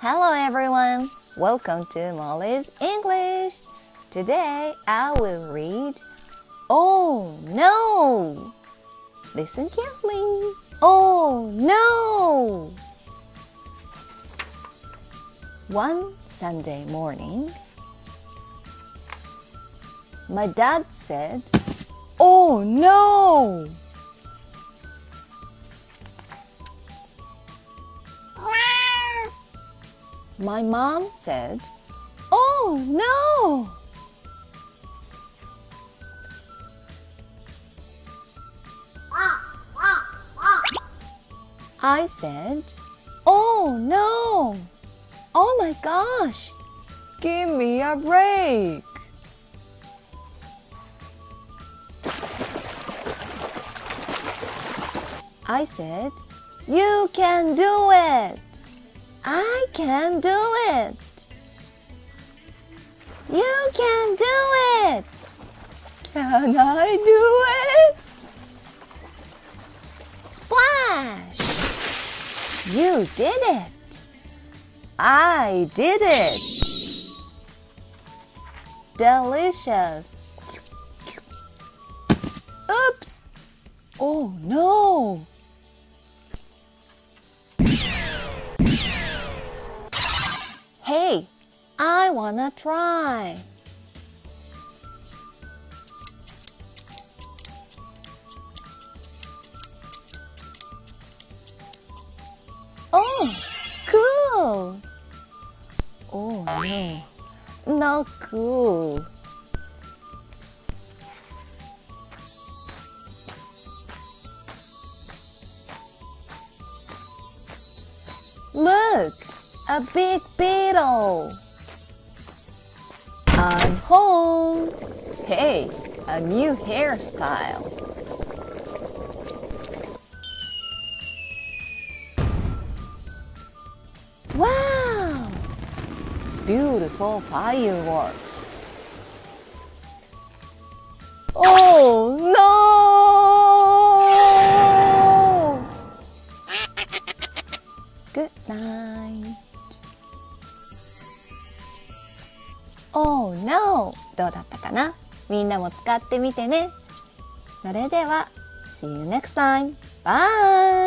Hello everyone, welcome to Molly's English. Today I will read Oh no! Listen carefully. Oh no! One Sunday morning, my dad said, Oh no! My mom said, Oh no! I said, Oh no! Oh my gosh! Give me a break! I said, You can do it! I can do it! You can do it! Can I do it? Splash! You did it! I did it! Delicious! Oops! Oh no! Hey, I wanna try. Oh, cool. Oh no, not cool. Look, a big beetle. I'm home. Hey, a new hairstyle. Wow! Beautiful fireworks. Oh no! Good night. Oh no! どうだったかな？みんなも使ってみてね。それでは、See you next time. Bye!